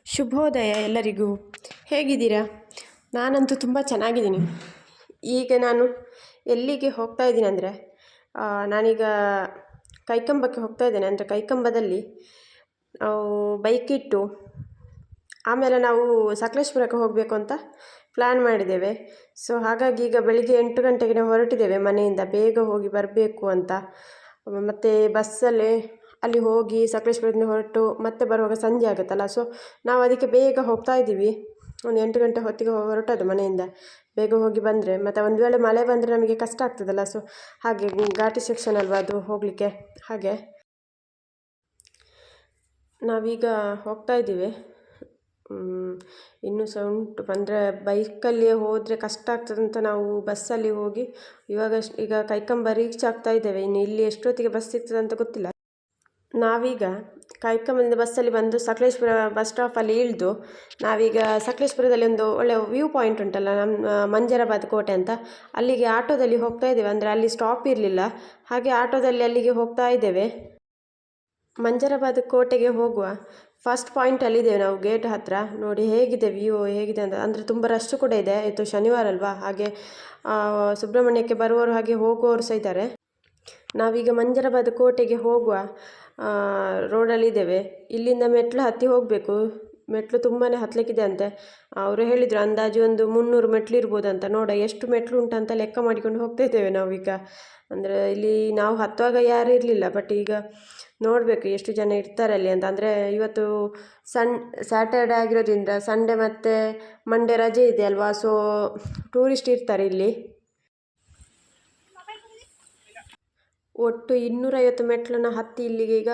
ಶುಭೋದಯ ಎಲ್ಲರಿಗೂ. ಹೇಗಿದ್ದೀರಾ? ನಾನಂತೂ ತುಂಬ ಚೆನ್ನಾಗಿದ್ದೀನಿ. ಈಗ ನಾನು ಎಲ್ಲಿಗೆ ಹೋಗ್ತಾ ಇದ್ದೀನಿ ಅಂದರೆ, ನಾನೀಗ ಕೈಕಂಬಕ್ಕೆ ಹೋಗ್ತಾ ಇದ್ದೇನೆ. ಅಂದರೆ ಕೈಕಂಬದಲ್ಲಿ ನಾವು ಬೈಕ್ ಇಟ್ಟು ಆಮೇಲೆ ನಾವು ಸಕಲೇಶ್ಪುರಕ್ಕೆ ಹೋಗಬೇಕು ಅಂತ ಪ್ಲ್ಯಾನ್ ಮಾಡಿದ್ದೇವೆ. ಸೊ ಹಾಗಾಗಿ ಈಗ ಬೆಳಿಗ್ಗೆ 8 ಗಂಟೆಗೆ ಹೊರಟಿದ್ದೇವೆ ಮನೆಯಿಂದ, ಬೇಗ ಹೋಗಿ ಬರಬೇಕು ಅಂತ. ಮತ್ತು ಬಸ್ಸಲ್ಲೇ ಅಲ್ಲಿ ಹೋಗಿ ಸಕಲೇಶ್ಪುರದಿಂದ ಹೊರಟು ಮತ್ತೆ ಬರುವಾಗ ಸಂಜೆ ಆಗುತ್ತಲ್ಲ, ಸೊ ನಾವು ಅದಕ್ಕೆ ಬೇಗ ಹೋಗ್ತಾ ಇದ್ದೀವಿ. ಒಂದು 8 ಗಂಟೆ ಹೊತ್ತಿಗೆ ಹೊರಟದ್ದು ಮನೆಯಿಂದ. ಬೇಗ ಹೋಗಿ ಬಂದರೆ ಮತ್ತು ಒಂದು ವೇಳೆ ಮಳೆ ಬಂದರೆ ನಮಗೆ ಕಷ್ಟ ಆಗ್ತದಲ್ಲ, ಸೊ ಹಾಗೆ ಘಾಟಿ ಸೆಕ್ಷನ್ ಅಲ್ವಾ ಅದು ಹೋಗಲಿಕ್ಕೆ. ಹಾಗೆ ನಾವೀಗ ಹೋಗ್ತಾ ಇದ್ದೀವಿ. ಇನ್ನೂ ಸಹ ಉಂಟು, ಅಂದರೆ ಬೈಕಲ್ಲಿ ಹೋದರೆ ಕಷ್ಟ ಆಗ್ತದಂತ ನಾವು ಬಸ್ಸಲ್ಲಿ ಹೋಗಿ ಈಗ ಕೈಕಂಬ ರೀಚ್ ಆಗ್ತಾ ಇದ್ದೇವೆ. ಇನ್ನು ಇಲ್ಲಿ ಎಷ್ಟೊತ್ತಿಗೆ ಬಸ್ ಸಿಗ್ತದೆ ಅಂತ ಗೊತ್ತಿಲ್ಲ. ನಾವೀಗ ಕೈಕಂಬದಿಂದ ಬಸ್ಸಲ್ಲಿ ಬಂದು ಸಕಲೇಶ್ಪುರ ಬಸ್ ಸ್ಟಾಪಲ್ಲಿ ಇಳಿದು ನಾವೀಗ ಸಕಲೇಶ್ಪುರದಲ್ಲಿ ಒಂದು ಒಳ್ಳೆಯ ವ್ಯೂ ಪಾಯಿಂಟ್ ಉಂಟಲ್ಲ, ನಮ್ಮ ಮಂಜರಾಬಾದ್ ಕೋಟೆ ಅಂತ, ಅಲ್ಲಿಗೆ ಆಟೋದಲ್ಲಿ ಹೋಗ್ತಾ ಇದ್ದೇವೆ. ಅಂದರೆ ಅಲ್ಲಿ ಸ್ಟಾಪ್ ಇರಲಿಲ್ಲ, ಹಾಗೆ ಆಟೋದಲ್ಲಿ ಅಲ್ಲಿಗೆ ಹೋಗ್ತಾ ಇದ್ದೇವೆ. ಮಂಜರಾಬಾದ್ ಕೋಟೆಗೆ ಹೋಗುವ ಫಸ್ಟ್ ಪಾಯಿಂಟಲ್ಲಿದ್ದೇವೆ ನಾವು, ಗೇಟ್ ಹತ್ತಿರ. ನೋಡಿ ಹೇಗಿದೆ ವ್ಯೂ, ಹೇಗಿದೆ ಅಂತ. ಅಂದರೆ ತುಂಬ ರಶ್ ಕೂಡ ಇದೆ, ಇದು ಶನಿವಾರ ಅಲ್ವಾ, ಹಾಗೆ ಸುಬ್ರಹ್ಮಣ್ಯಕ್ಕೆ ಬರುವವರು ಹಾಗೆ ಹೋಗುವವರು ಸಹ ಇದ್ದಾರೆ. ನಾವೀಗ ಮಂಜರಾಬಾದ್ ಕೋಟೆಗೆ ಹೋಗುವ ರೋಡಲ್ಲಿದ್ದೇವೆ. ಇಲ್ಲಿಂದ ಮೆಟ್ಲು ಹತ್ತಿ ಹೋಗಬೇಕು. ಮೆಟ್ಲು ತುಂಬಾ ಹತ್ತಲಿಕ್ಕಿದೆ ಅಂತೆ. ಅವರು ಹೇಳಿದರು ಅಂದಾಜು ಒಂದು 300 ಮೆಟ್ಲು ಇರ್ಬೋದಂತ. ನೋಡ ಎಷ್ಟು ಮೆಟ್ಲು ಉಂಟಂತ ಲೆಕ್ಕ ಮಾಡಿಕೊಂಡು ಹೋಗ್ತಾ ಇದ್ದೇವೆ ನಾವೀಗ. ಅಂದರೆ ಇಲ್ಲಿ ನಾವು ಹತ್ತುವಾಗ ಯಾರೂ ಇರಲಿಲ್ಲ, ಬಟ್ ಈಗ ನೋಡಬೇಕು ಎಷ್ಟು ಜನ ಇರ್ತಾರೆ ಅಲ್ಲಿ ಅಂತ. ಅಂದರೆ ಇವತ್ತು ಸ್ಯಾಟರ್ಡೆ ಆಗಿರೋದ್ರಿಂದ ಸಂಡೇ ಮತ್ತು ಮಂಡೇ ರಜೆ ಇದೆ ಅಲ್ವಾ, ಸೊ ಟೂರಿಸ್ಟ್ ಇರ್ತಾರೆ ಇಲ್ಲಿ. ಒಟ್ಟು 250 ಮೆಟ್ಲನ್ನು ಹತ್ತಿ ಇಲ್ಲಿಗೆ ಈಗ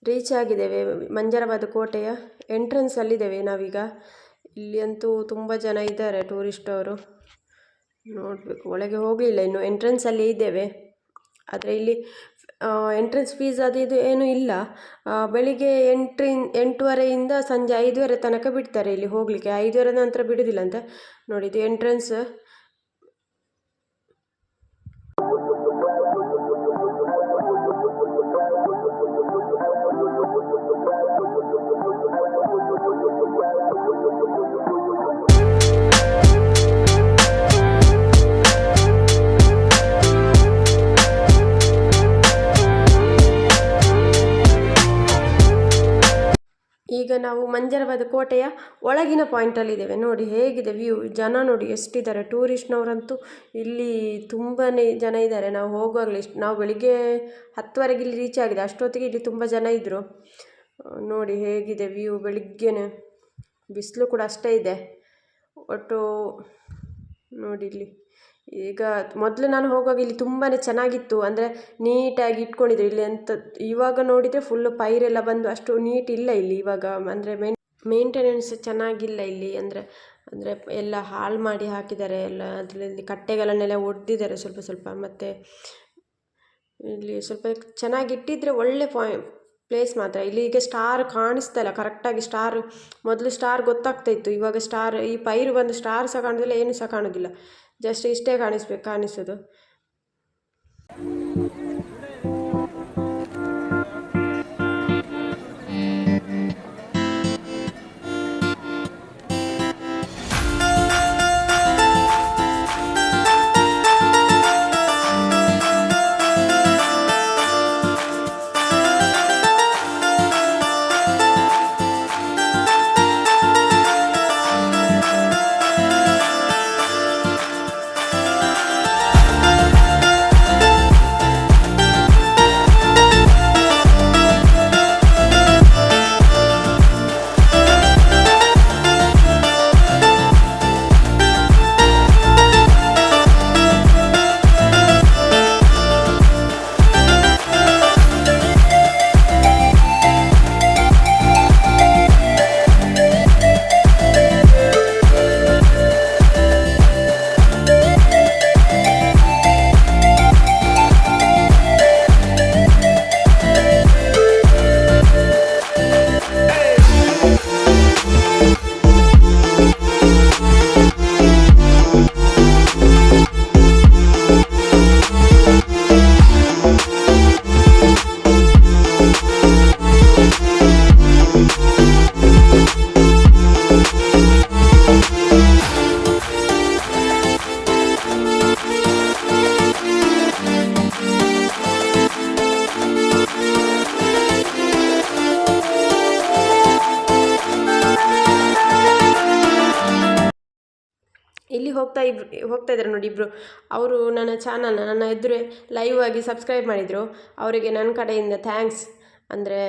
ರೀಚ್ ಆಗಿದ್ದೇವೆ. ಮಂಜರಾಬಾದ್ ಕೋಟೆಯ ಎಂಟ್ರೆನ್ಸಲ್ಲಿದ್ದೇವೆ ನಾವೀಗ. ಇಲ್ಲಿ ಅಂತೂ ತುಂಬ ಜನ ಇದ್ದಾರೆ ಟೂರಿಸ್ಟ್ ಅವರು. ನೋಡಬೇಕು, ಒಳಗೆ ಹೋಗಲಿಲ್ಲ ಇನ್ನು, ಎಂಟ್ರೆನ್ಸಲ್ಲಿ ಇದ್ದೇವೆ. ಆದರೆ ಇಲ್ಲಿ ಎಂಟ್ರೆನ್ಸ್ ಫೀಸ್ ಅದು ಇದು ಏನೂ ಇಲ್ಲ. ಬೆಳಿಗ್ಗೆ 8:30ಯಿಂದ ಸಂಜೆ 5:00 ತನಕ ಬಿಡ್ತಾರೆ ಇಲ್ಲಿ ಹೋಗಲಿಕ್ಕೆ. 5:00 ನಂತರ ಬಿಡೋದಿಲ್ಲ ಅಂತ. ನೋಡಿ ಇದು ಎಂಟ್ರೆನ್ಸ್. ಈಗ ನಾವು ಮಂಜರಾಬಾದ್ ಕೋಟೆಯ ಒಳಗಿನ ಪಾಯಿಂಟಲ್ಲಿದ್ದೇವೆ. ನೋಡಿ ಹೇಗಿದೆ ವ್ಯೂ, ಜನ ನೋಡಿ ಎಷ್ಟಿದ್ದಾರೆ. ಟೂರಿಸ್ಟ್ನವರಂತೂ ಇಲ್ಲಿ ತುಂಬಾ ಜನ ಇದ್ದಾರೆ. ನಾವು ಹೋಗುವಾಗಲೇ ನಾವು ಬೆಳಿಗ್ಗೆ 10:00 ಇಲ್ಲಿ ರೀಚ್ ಆಗಿದೆ, ಅಷ್ಟೊತ್ತಿಗೆ ಇಲ್ಲಿ ತುಂಬ ಜನ ಇದ್ದರು. ನೋಡಿ ಹೇಗಿದೆ ವ್ಯೂ, ಬೆಳಿಗ್ಗೆನೆ ಬಿಸಿಲು ಕೂಡ ಅಷ್ಟೇ ಇದೆ. ಒಟ್ಟು ನೋಡಿ ಇಲ್ಲಿ. ಈಗ ಮೊದಲು ನಾನು ಹೋಗುವಾಗ ಇಲ್ಲಿ ತುಂಬಾ ಚೆನ್ನಾಗಿತ್ತು, ಅಂದರೆ ನೀಟಾಗಿ ಇಟ್ಕೊಂಡಿದ್ರು ಇಲ್ಲಿ ಅಂತ. ಇವಾಗ ನೋಡಿದರೆ ಫುಲ್ಲು ಪೈರೆಲ್ಲ ಬಂದು ಅಷ್ಟು ನೀಟ್ ಇಲ್ಲ ಇಲ್ಲಿ ಇವಾಗ. ಅಂದರೆ ಮೇಂಟೆನೆನ್ಸ್ ಚೆನ್ನಾಗಿಲ್ಲ ಇಲ್ಲಿ. ಅಂದರೆ ಎಲ್ಲ ಹಾಳು ಮಾಡಿ ಹಾಕಿದ್ದಾರೆ ಎಲ್ಲ. ಅದರಲ್ಲಿ ಕಟ್ಟೆಗಳನ್ನೆಲ್ಲ ಒಡೆದಿದ್ದಾರೆ ಸ್ವಲ್ಪ ಸ್ವಲ್ಪ. ಮತ್ತು ಇಲ್ಲಿ ಸ್ವಲ್ಪ ಚೆನ್ನಾಗಿಟ್ಟಿದ್ರೆ ಒಳ್ಳೆ ಪ್ಲೇಸ್ ಮಾತ್ರ. ಇಲ್ಲಿ ಈಗ ಸ್ಟಾರ್ ಕಾಣಿಸ್ತಾ ಇಲ್ಲ ಕರೆಕ್ಟಾಗಿ. ಸ್ಟಾರ್ ಮೊದಲು ಸ್ಟಾರ್ ಗೊತ್ತಾಗ್ತಾ ಇತ್ತು, ಇವಾಗ ಸ್ಟಾರ್ ಈ ಪೈರು ಬಂದು ಸ್ಟಾರ್ ಸಹ ಕಾಣೋದಿಲ್ಲ, ಏನು ಸಹ ಕಾಣೋದಿಲ್ಲ. ಜಸ್ಟ್ ಇಷ್ಟೇ ಕಾಣಿಸೋದು. ಹೋಗ್ತಾ ಇದ್ದಾರೆ ನೋಡಿ ಇಬ್ಬರು. ಅವರು ನನ್ನ ಚಾನಲ್ನ ನನ್ನ ಎದುರೇ ಲೈವ್ ಆಗಿ ಸಬ್ಸ್ಕ್ರೈಬ್ ಮಾಡಿದರು. ಅವರಿಗೆ ನನ್ನ ಕಡೆಯಿಂದ ಥ್ಯಾಂಕ್ಸ್. ಅಂದರೆ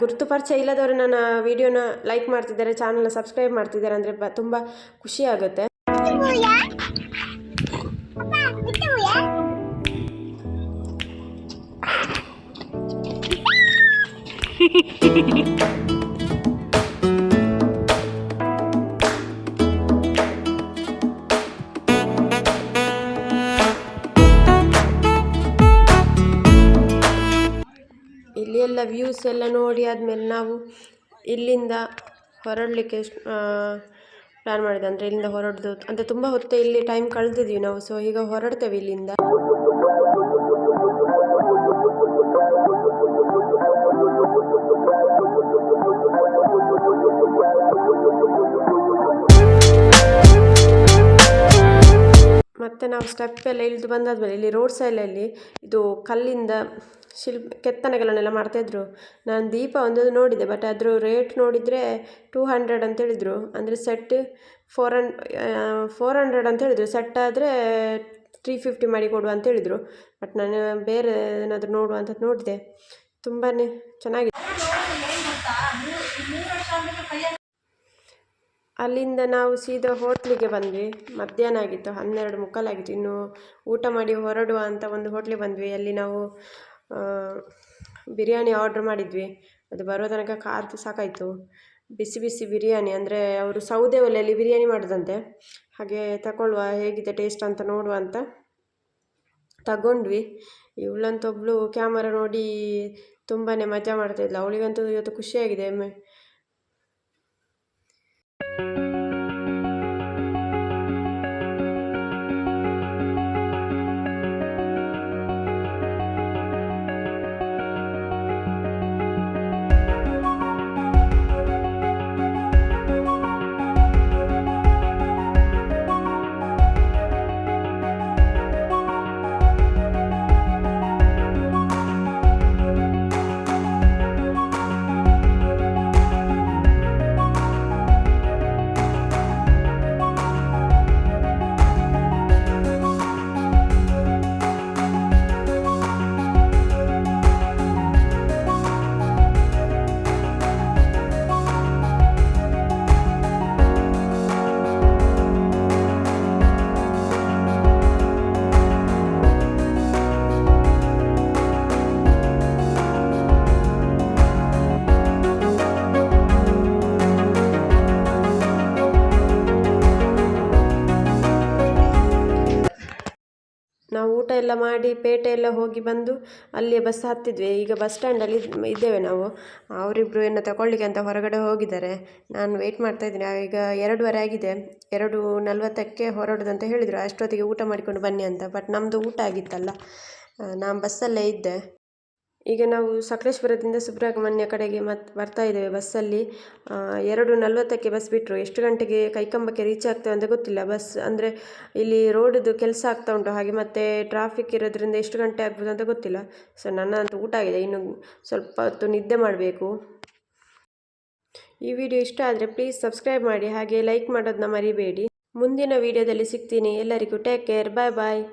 ಗುರುತು ಪರಿಚಯ ಇಲ್ಲದವರು ನನ್ನ ವಿಡಿಯೋನ ಲೈಕ್ ಮಾಡ್ತಿದ್ದಾರೆ, ಚಾನಲ್ನ ಸಬ್ಸ್ಕ್ರೈಬ್ ಮಾಡ್ತಿದ್ದಾರೆ ಅಂದರೆ ತುಂಬ ಖುಷಿ ಆಗುತ್ತೆ. ಇಲ್ಲಿ ಎಲ್ಲ ವ್ಯೂಸ್ ಎಲ್ಲ ನೋಡಿ ಆದಮೇಲೆ ನಾವು ಇಲ್ಲಿಂದ ಹೊರಡಲಿಕ್ಕೆ ಪ್ಲ್ಯಾನ್ ಮಾಡಿದೆ. ಅಂದರೆ ಇಲ್ಲಿಂದ ಹೊರಡ್ದು ಅಂದರೆ ತುಂಬ ಹೊತ್ತು ಇಲ್ಲಿ ಟೈಮ್ ಕಳೆದಿದ್ವಿ ನಾವು. ಸೊ ಈಗ ಹೊರಡ್ತೇವೆ ಇಲ್ಲಿಂದ. ಮತ್ತು ನಾವು ಸ್ಟೆಪ್ ಎಲ್ಲ ಇಳಿದು ಬಂದಾದ್ಮೇಲೆ ಇಲ್ಲಿ ರೋಡ್ ಸೈಡಲ್ಲಿ ಇದು ಕಲ್ಲಿಂದ ಕೆತ್ತನೆಗಳನ್ನೆಲ್ಲ ಮಾಡ್ತಾಯಿದ್ರು. ನಾನು ದೀಪ ಒಂದು ನೋಡಿದೆ, ಬಟ್ ಅದ್ರ ರೇಟ್ ನೋಡಿದರೆ 200 ಅಂತ ಹೇಳಿದರು. ಅಂದರೆ ಸೆಟ್ 400 ಅಂತ ಹೇಳಿದರು. ಸೆಟ್ ಆದರೆ 350 ಮಾಡಿ ಕೊಡುವ ಅಂತ ಹೇಳಿದರು. ಬಟ್ ನಾನು ಬೇರೆ ಏನಾದರೂ ನೋಡುವ ಅಂತ ನೋಡಿದೆ. ತುಂಬಾ ಚೆನ್ನಾಗಿದೆ. ಅಲ್ಲಿಂದ ನಾವು ಸೀದಾ ಹೋಟ್ಲಿಗೆ ಬಂದ್ವಿ. ಮಧ್ಯಾಹ್ನ ಆಗಿತ್ತು, 12:15 ಆಗಿತ್ತು. ಇನ್ನು ಊಟ ಮಾಡಿ ಹೊರಡುವ ಅಂತ ಒಂದು ಹೋಟ್ಲಿಗೆ ಬಂದ್ವಿ. ಅಲ್ಲಿ ನಾವು ಬಿರಿಯಾನಿ ಆರ್ಡ್ರ್ ಮಾಡಿದ್ವಿ. ಅದು ಬರೋ ತನಕ ಕಾದು ಸಾಕಾಯಿತು. ಬಿಸಿ ಬಿಸಿ ಬಿರಿಯಾನಿ, ಅಂದರೆ ಅವರು ಸೌದೆ ಒಲೆಯಲ್ಲಿ ಬಿರಿಯಾನಿ ಮಾಡೋದಂತೆ. ಹಾಗೆ ತಗೊಳ್ಳುವ ಹೇಗಿದೆ ಟೇಸ್ಟ್ ಅಂತ ನೋಡುವ ಅಂತ ತಗೊಂಡ್ವಿ. ಇವಳಂತೂ ಒಬ್ಬಳು ಕ್ಯಾಮರಾ ನೋಡಿ ತುಂಬಾ ಮಜಾ ಮಾಡ್ತಾಯಿದ್ಲು. ಅವಳಿಗಂತೂ ಇವತ್ತು ಖುಷಿಯಾಗಿದೆ. ನಾವು ಊಟ ಎಲ್ಲ ಮಾಡಿ ಪೇಟೆ ಎಲ್ಲ ಹೋಗಿ ಬಂದು ಅಲ್ಲಿಯೇ ಬಸ್ ಹತ್ತಿದ್ವಿ. ಈಗ ಬಸ್ ಸ್ಟ್ಯಾಂಡಲ್ಲಿ ಇದ್ದೇವೆ ನಾವು. ಅವರಿಬ್ಬರು ಏನೋ ತಗೊಳ್ಳಿಕ್ಕೆ ಅಂತ ಹೊರಗಡೆ ಹೋಗಿದ್ದಾರೆ. ನಾನು ವೆಯ್ಟ್ ಮಾಡ್ತಾಯಿದ್ದೀನಿ. ಈಗ 2:15 ಆಗಿದೆ. 2:40ಕ್ಕೆ ಹೊರಡೋದಂತ ಹೇಳಿದರು. ಅಷ್ಟೊತ್ತಿಗೆ ಊಟ ಮಾಡಿಕೊಂಡು ಬನ್ನಿ ಅಂತ. ಬಟ್ ನಮ್ಮದು ಊಟ ಆಗಿತ್ತಲ್ಲ, ನಾನು ಬಸ್ಸಲ್ಲೇ ಇದ್ದೆ. ಈಗ ನಾವು ಸಕಲೇಶ್ಪುರದಿಂದ ಸುಬ್ರಹ್ಮಣ್ಯ ಕಡೆಗೆ ಬರ್ತಾ ಇದ್ದೇವೆ ಬಸ್ಸಲ್ಲಿ. 2:40ಕ್ಕೆ ಬಸ್ ಬಿಟ್ಟರು. ಎಷ್ಟು ಗಂಟೆಗೆ ಕೈಕಂಬಕ್ಕೆ ರೀಚ್ ಆಗ್ತೇವೆ ಅಂತ ಗೊತ್ತಿಲ್ಲ. ಬಸ್ ಅಂದರೆ ಇಲ್ಲಿ ರೋಡದು ಕೆಲಸ ಆಗ್ತಾ ಉಂಟು, ಹಾಗೆ ಮತ್ತು ಟ್ರಾಫಿಕ್ ಇರೋದ್ರಿಂದ ಎಷ್ಟು ಗಂಟೆ ಆಗ್ಬೋದು ಅಂತ ಗೊತ್ತಿಲ್ಲ. ಸೊ ನನ್ನಂತೂ ಊಟ ಆಗಿದೆ, ಇನ್ನು ಸ್ವಲ್ಪ ಹೊತ್ತು ನಿದ್ದೆ ಮಾಡಬೇಕು. ಈ ವಿಡಿಯೋ ಇಷ್ಟ ಆದರೆ ಪ್ಲೀಸ್ ಸಬ್ಸ್ಕ್ರೈಬ್ ಮಾಡಿ, ಹಾಗೆ ಲೈಕ್ ಮಾಡೋದನ್ನ ಮರಿಬೇಡಿ. ಮುಂದಿನ ವಿಡಿಯೋದಲ್ಲಿ ಸಿಗ್ತೀನಿ. ಎಲ್ಲರಿಗೂ ಟೇಕ್ ಕೇರ್, ಬಾಯ್ ಬಾಯ್.